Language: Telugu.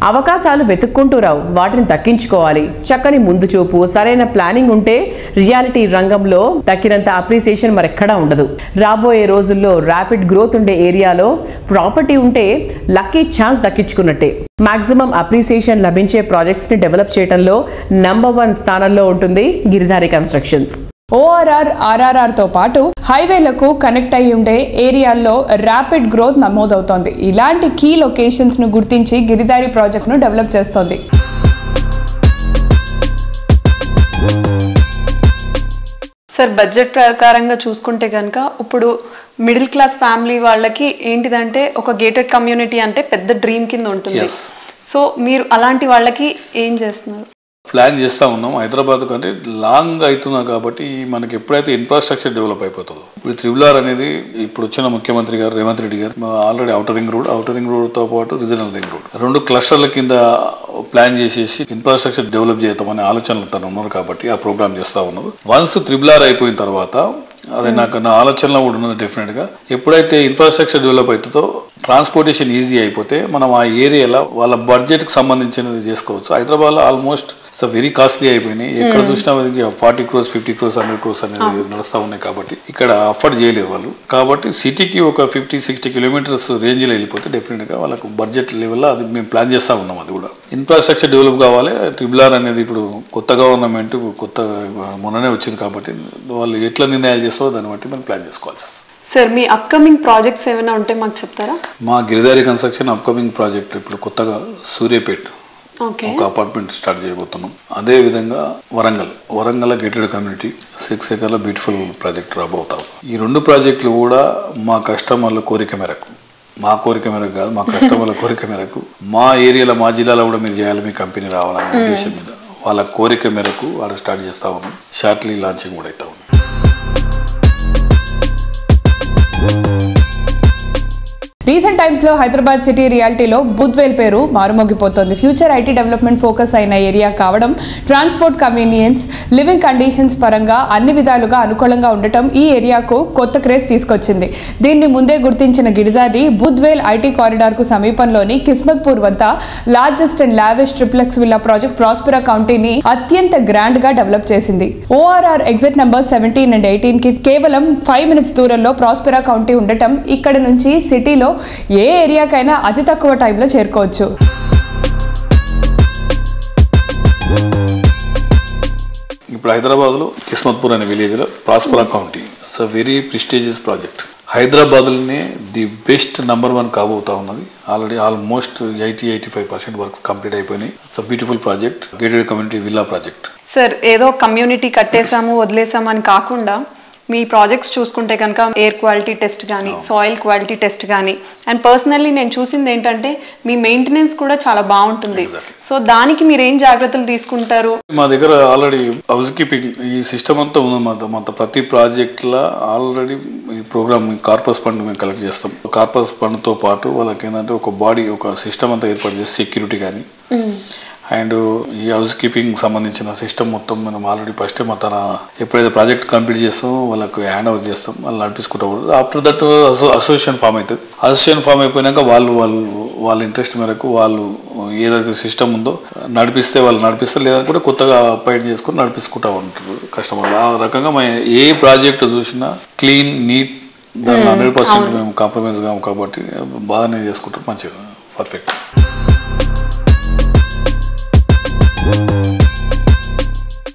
అవకాశాలు వెతుక్కుంటూ రావు, వాటిని దక్కించుకోవాలి. చక్కని ముందు చూపు, సరైన ప్లానింగ్ ఉంటే రియాలిటీ రంగంలో దక్కినంత అప్రిసియేషన్ మరెక్కడా ఉండదు. రాబోయే రోజుల్లో ర్యాపిడ్ గ్రోత్ ఉండే ఏరియాలో ప్రాపర్టీ ఉంటే లక్కీ ఛాన్స్ దక్కించుకున్నట్టే. మాక్సిమం అప్రిసియేషన్ లభించే ప్రాజెక్ట్స్ ని డెవలప్ చేయడంలో నంబర్ 1 స్థానంలో ఉంటుంది గిరిధారి కన్స్ట్రక్షన్స్. ఓఆర్ఆర్, ఆర్ఆర్ఆర్తో పాటు హైవేలకు కనెక్ట్ అయి ఉండే ఏరియాల్లో ర్యాపిడ్ గ్రోత్ నమోదవుతోంది. ఇలాంటి కీ లొకేషన్స్ను గుర్తించి గిరిధారి ప్రాజెక్ట్ను డెవలప్ చేస్తోంది. సార్, బడ్జెట్ ప్రకారంగా చూసుకుంటే కనుక ఇప్పుడు మిడిల్ క్లాస్ ఫ్యామిలీ వాళ్ళకి ఏంటిదంటే ఒక గేటెడ్ కమ్యూనిటీ అంటే పెద్ద డ్రీమ్ కింద ఉంటుంది. సో మీరు అలాంటి వాళ్ళకి ఏం చేస్తున్నారు? ప్లాన్ చేస్తూ ఉన్నాం. హైదరాబాద్ కంటే లాంగ్ అవుతున్నా కాబట్టి మనకి ఎప్పుడైతే ఇన్ఫ్రాస్ట్రక్చర్ డెవలప్ అయిపోతుందో, ఇప్పుడు త్రిబుల్ అనేది ఇప్పుడు వచ్చిన ముఖ్యమంత్రి గారు రేవంత్ రెడ్డి గారు ఆల్రెడీ అవుటర్ రింగ్ రోడ్తో పాటు రీజనల్ రింగ్ రోడ్ 2 క్లస్టర్ల కింద ప్లాన్ చేసేసి ఇన్ఫ్రాస్ట్రక్చర్ డెవలప్ చేద్దామనే ఆలోచనలు తను ఉన్నారు కాబట్టి ఆ ప్రోగ్రామ్ చేస్తూ ఉన్నారు. వన్స్ త్రిబుల్ అయిపోయిన తర్వాత అది నా ఆలోచనలో కూడా ఉన్నది. డెఫినెట్గా ఎప్పుడైతే ఇన్ఫ్రాస్ట్రక్చర్ డెవలప్ అవుతుందో ట్రాన్స్పోర్టేషన్ ఈజీ అయిపోతే మనం ఆ ఏరియాలో వాళ్ళ బడ్జెట్కి సంబంధించినది చేసుకోవచ్చు. హైదరాబాద్లో ఆల్మోస్ట్ వెరీ కాస్ట్లీ అయిపోయినాయి. ఎక్కడ చూసినా 40 crores 50 crores 100 crores అనేది నడుస్తూ ఉన్నాయి కాబట్టి ఇక్కడ అఫోర్డ్ చేయలేరు వాళ్ళు. కాబట్టి సిటీకి ఒక 50-60 kilometers రేంజ్లో వెళ్ళిపోతే డెఫినెట్గా వాళ్ళకు బడ్జెట్ లెవెల్లో అది మేము ప్లాన్ చేస్తూ ఉన్నాం. అది కూడా ఇన్ఫ్రాస్ట్రక్చర్ డెవలప్ కావాలి. త్రిబుల్ అనేది ఇప్పుడు కొత్త గవర్నమెంట్ మొన్ననే వచ్చింది కాబట్టి వాళ్ళు ఎట్లా నిర్ణయాలు చేస్తారో దాన్ని బట్టి మనం ప్లాన్ చేసుకోవాలి. సార్, మీ అప్కమింగ్ ప్రాజెక్ట్స్ ఏమైనా ఉంటే మాకు చెప్తారా? మా గిరిధారి కన్స్ట్రక్షన్ అప్కమింగ్ ప్రాజెక్ట్ ఇప్పుడు కొత్తగా సూర్యాపేట్ ఒక అపార్ట్మెంట్ స్టార్ట్ చేయబోతున్నాం. అదే విధంగా Warangal gated community 6 acres beautiful project రాబోతాం. ఈ 2 ప్రాజెక్టులు కూడా మా కస్టమర్ల కోరిక మేరకు, మా కోరిక మేరకు కాదు, మా కస్టమర్ల కోరిక మేరకు మా ఏరియాలో మా జిల్లాలో కూడా మీరు చేయాలి, మీ కంపెనీ రావాలనే ఉద్దేశం మీద వాళ్ళ కోరిక మేరకు వాళ్ళు స్టార్ట్ చేస్తూ ఉన్నాం. షార్ట్లీ లాంచింగ్ కూడా అవుతా ఉన్నాం. రీసెంట్ టైమ్స్లో హైదరాబాద్ సిటీ రియాలిటీలో బుద్వేల్ పేరు మారుమోగిపోతోంది. ఫ్యూచర్ ఐటీ డెవలప్మెంట్ ఫోకస్ అయిన ఏరియా కావడం, ట్రాన్స్పోర్ట్ కన్వీనియన్స్, లివింగ్ కండిషన్స్ పరంగా అన్ని విధాలుగా అనుకూలంగా ఉండటం ఈ ఏరియాకు కొత్త క్రేజ్ తీసుకొచ్చింది. దీన్ని ముందే గుర్తించిన గిరిధారి బుద్వేల్ ఐటీ కారిడార్కు సమీపంలోని కిస్మత్పూర్ వద్ద largest and lavish triplex villa project Prospera కౌంటీని అత్యంత గ్రాండ్ గా డెవలప్ చేసింది. ఓఆర్ఆర్ ఎగ్జిట్ నంబర్ 17 and 18 కి కేవలం 5 minutes దూరంలో ప్రాస్పెరా కౌంటీ ఉండటం ఇక్కడ నుంచి సిటీలో ఏ ఏరియాకైనా అతి తక్కువ టైంలో చేరుకోవచ్చు. ఇప్పుడు హైదరాబాద్లో కిస్మత్పూర్ అనే విలేజ్లో Prospera county it's a very prestigious project. హైదరాబాద్లోనే ది బెస్ట్ నంబర్ 1 కాబోతా ఉన్నది. ఆల్రెడీ ఆల్మోస్ట్ 80-85% వర్క్స్ కంప్లీట్ అయిపోయినాయి. It's a beautiful project, gated community villa project. Sir, ఏదో కమ్యూనిటీ కట్టేసాము వదిలేసాము అని కాకుండా మీ ప్రాజెక్ట్స్ చూసుకుంటే కనుక ఎయిర్ క్వాలిటీ టెస్ట్ కానీ, సాయిల్ క్వాలిటీ టెస్ట్ కానీ, అండ్ పర్సనల్లీ నేను చూసింది ఏంటంటే మీ మెయింటెనెన్స్ కూడా చాలా బాగుంటుంది. సో దానికి మీరు ఏం జాగ్రత్తలు తీసుకుంటారు? మా దగ్గర ఆల్రెడీ హౌస్ కీపింగ్ ఈ సిస్టమ్ అంతా ఉంది. మొత్తం ప్రతి ప్రాజెక్ట్లో ఆల్రెడీ ఈ ప్రోగ్రామ్ కార్పస్ ఫండ్ మేము కలెక్ట్ చేస్తాం. కార్పస్ ఫండ్తో పాటు వాళ్ళకి ఏంటంటే ఒక బాడీ, ఒక సిస్టమ్ అంతా ఏర్పాటు చేసి సెక్యూరిటీ కానీ అండ్ ఈ హౌస్ కీపింగ్ సంబంధించిన సిస్టమ్ మొత్తం మనం ఆల్రెడీ ఫస్ట్ తన ఎప్పుడైతే ప్రాజెక్ట్ కంప్లీట్ చేస్తామో వాళ్ళకు హ్యాండ్ ఓవర్ చేస్తాం, వాళ్ళు నడిపించుకుంటాం. ఆఫ్టర్ దట్ అసోసియేషన్ ఫామ్ అవుతుంది. అసోసియేషన్ ఫామ్ అయిపోయినాక వాళ్ళ ఇంట్రెస్ట్ మేరకు వాళ్ళు ఏదైతే సిస్టమ్ ఉందో నడిపిస్తే వాళ్ళు నడిపిస్తారు, లేదా కూడా కొత్తగా అపాయింట్ చేసుకుని నడిపించుకుంటూ ఉంటారు కస్టమర్లు. ఆ రకంగా మేము ఏ ప్రాజెక్ట్ చూసినా క్లీన్, నీట్, దాన్ని 100% మేము కాంప్రమైజ్ కాము కాబట్టి బాగానే చేసుకుంటాం, మంచిగా పర్ఫెక్ట్.